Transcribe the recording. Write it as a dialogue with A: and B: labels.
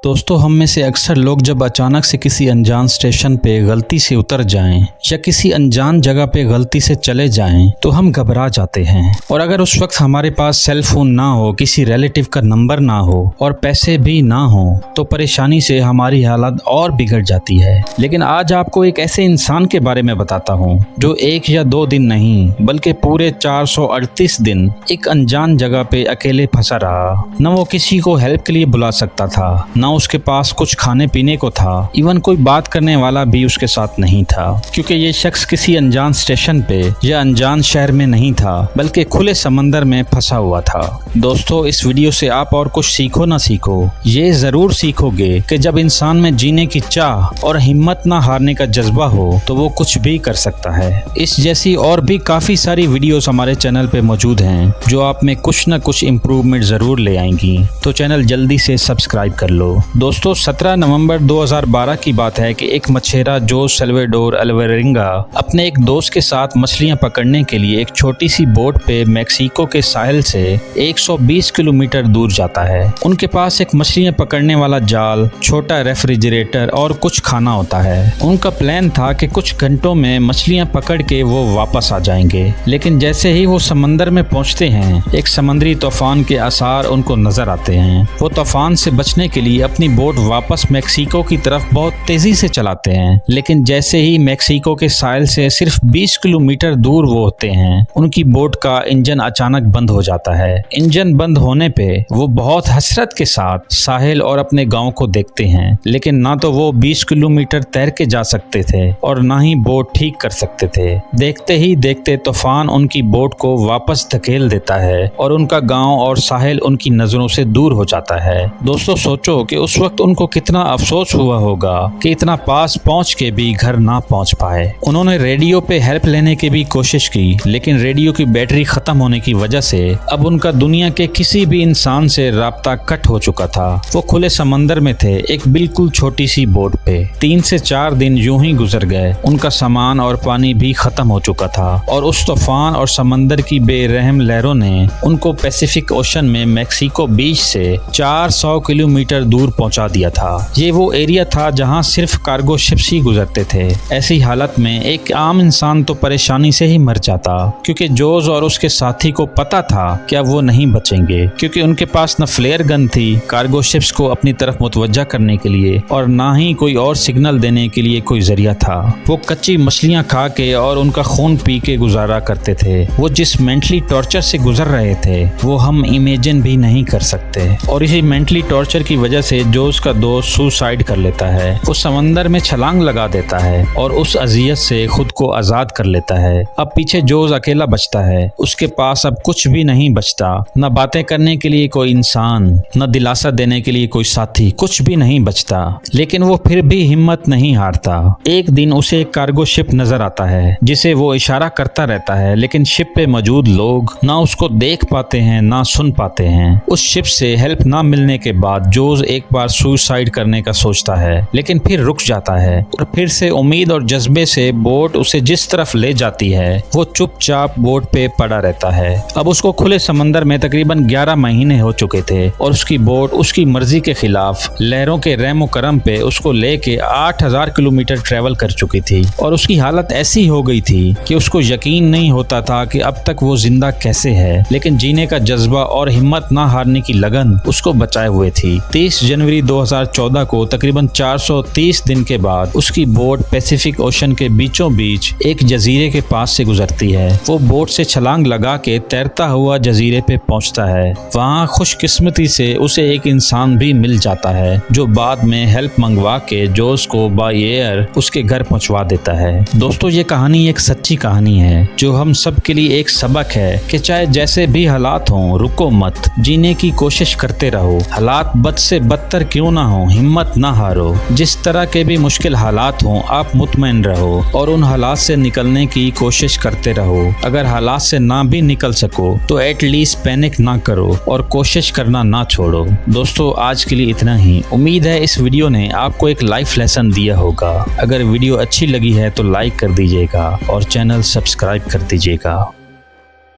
A: दोस्तों, हम में से अक्सर लोग जब अचानक से किसी अनजान स्टेशन पे गलती से उतर जाएं या किसी अनजान जगह पे गलती से चले जाएं तो हम घबरा जाते हैं। और अगर उस वक्त हमारे पास सेल फोन ना हो, किसी रिलेटिव का नंबर ना हो और पैसे भी ना हो तो परेशानी से हमारी हालत और बिगड़ जाती है। लेकिन आज आपको एक ऐसे इंसान के बारे में बताता हूँ जो 1 या 2 दिन नहीं बल्कि पूरे 438 दिन एक अनजान जगह पे अकेले फंसा रहा। न वो किसी को हेल्प के लिए बुला सकता था, न उसके पास कुछ खाने पीने को था, इवन कोई बात करने वाला भी उसके साथ नहीं था, क्योंकि ये शख्स किसी अनजान स्टेशन पे या अनजान शहर में नहीं था बल्कि खुले समंदर में फंसा हुआ था। दोस्तों, इस वीडियो से आप और कुछ सीखो ना सीखो, ये जरूर सीखोगे कि जब इंसान में जीने की चाह और हिम्मत ना हारने का जज्बा हो तो वो कुछ भी कर सकता है। इस जैसी और भी काफी सारी वीडियोस हमारे चैनल पे मौजूद हैं जो आप में कुछ न कुछ इम्प्रूवमेंट जरूर ले आएंगी, तो चैनल जल्दी से सब्सक्राइब कर लो। दोस्तों, 17 नवंबर 2012 की बात है कि एक मछेरा जोस सल्वाडोर अल्वारेंगा अपने एक दोस्त के साथ मछलियां पकड़ने के लिए एक छोटी सी बोट पे मैक्सिको के साहिल से 120 किलोमीटर दूर जाता है। उनके पास एक मछलियां पकड़ने वाला जाल, छोटा रेफ्रिजरेटर और कुछ खाना होता है। उनका प्लान था कि कुछ घंटों में मछलियां पकड़ के वो वापस आ जाएंगे। लेकिन जैसे ही वो समंदर में पहुंचते हैं, एक समुद्री तूफान के आसार उनको नजर आते हैं। वो तूफान से बचने के लिए अपनी बोट वापस मैक्सिको की तरफ बहुत तेजी से चलाते हैं। लेकिन जैसे ही मैक्सिको के साहिल से सिर्फ 20 किलोमीटर दूर वो होते हैं, उनकी बोट का इंजन अचानक बंद हो जाता है। इंजन बंद होने पे वो बहुत हसरत के साथ साहिल और अपने गांव को देखते हैं, लेकिन ना तो वो 20 किलोमीटर तैर के जा सकते थे और ना ही बोट ठीक कर सकते थे। देखते ही देखते तूफान उनकी बोट को वापस धकेल देता है और उनका गांव और साहिल उनकी नजरों से दूर हो जाता है। दोस्तों, सोचो कि उस वक्त उनको कितना अफसोस हुआ होगा कि इतना पास पहुंच के भी घर ना पहुंच पाए। उन्होंने रेडियो पे हेल्प लेने की भी कोशिश की, लेकिन रेडियो की बैटरी खत्म होने की वजह से अब उनका दुनिया के किसी भी इंसान से राब्ता कट हो चुका था। वो खुले समंदर में थे, एक बिल्कुल छोटी सी बोट पे। 3 से 4 दिन यूं ही गुजर गए। उनका सामान और पानी भी खत्म हो चुका था और उस तूफान और समंदर की बेरहम लहरों ने उनको पैसिफिक ओशन में मैक्सिको बीच से 400 किलोमीटर दूर पहुंचा दिया था। ये वो एरिया था जहां सिर्फ कार्गो शिप्स ही गुजरते थे। ऐसी हालत में एक आम इंसान तो परेशानी से ही मर जाता, क्योंकि जोस और उसके साथी को पता था कि अब वो नहीं बचेंगे, क्योंकि उनके पास न फ्लेयर गन थी कार्गो शिप्स को अपनी तरफ मुतवज्जा करने के लिए और ना ही कोई और सिग्नल देने के लिए कोई जरिया था। वो कच्ची मछलियां खा के और उनका खून पी के गुजारा करते थे। वो जिस मेंटली टॉर्चर से गुजर रहे थे वो हम इमेजिन भी नहीं कर सकते। और इसी मेंटली टॉर्चर की वजह से जोस का दोस्त सुसाइड कर लेता है। वो समंदर में छलांग लगा देता है और उस अजियत से खुद को आजाद कर लेता है। अब पीछे जोस अकेला बचता है। उसके पास अब कुछ भी नहीं बचता, न बातें करने के लिए कोई इंसान, न दिलासा देने के लिए कोई साथी, कुछ भी नहीं बचता। लेकिन वो फिर भी हिम्मत नहीं हारता। एक दिन उसे एक कार्गो शिप नजर आता है जिसे वो इशारा करता रहता है, लेकिन शिप पे मौजूद लोग ना उसको देख पाते हैं ना सुन पाते हैं। उस शिप से हेल्प ना मिलने के बाद जोस एक बार सुसाइड करने का सोचता है, लेकिन फिर रुक जाता है और फिर से उम्मीद और जज्बे से बोट उसे जिस तरफ ले जाती है वो चुपचाप बोट पे पड़ा रहता है। अब उसको खुले समंदर में तकरीबन 11 महीने हो चुके थे और उसकी बोट उसकी मर्जी के खिलाफ लहरों के रहमो करम पे उसको लेके 8000 किलोमीटर ट्रेवल कर चुकी थी। और उसकी हालत ऐसी हो गई थी कि उसको यकीन नहीं होता था कि अब तक वो जिंदा कैसे है, लेकिन जीने का जज्बा और हिम्मत ना हारने की लगन उसको बचाए हुए थी। 30 जनवरी 2014 को तकरीबन 430 दिन के बाद उसकी बोट पैसिफिक ओशन के बीचों बीच एक जजीरे के पास से गुजरती है। वो बोट से छलांग लगा के तैरता हुआ जजीरे पे पहुंचता है। वहाँ खुशकिस्मती से उसे एक इंसान भी मिल जाता है जो बाद में हेल्प मंगवा के जोस को बाय एयर उसके घर पहुंचवा देता है। दोस्तों, ये कहानी एक सच्ची कहानी है जो हम सब के लिए एक सबक है कि चाहे जैसे भी हालात हों, रुको मत, जीने की कोशिश करते रहो। हालात बद से बदतर क्यों ना हो, हिम्मत ना हारो। जिस तरह के भी मुश्किल हालात हों, आप मुतमईन रहो और उन हालात से निकलने की कोशिश करते रहो। अगर हालात से ना भी निकल सको तो एटलीस्ट पैनिक ना करो और कोशिश करना ना छोड़ो। दोस्तों, आज के लिए इतना ही। उम्मीद है इस वीडियो ने आपको एक लाइफ लेसन दिया होगा। अगर वीडियो अच्छी लगी है तो लाइक कर दीजिएगा और चैनल सब्सक्राइब कर दीजिएगा।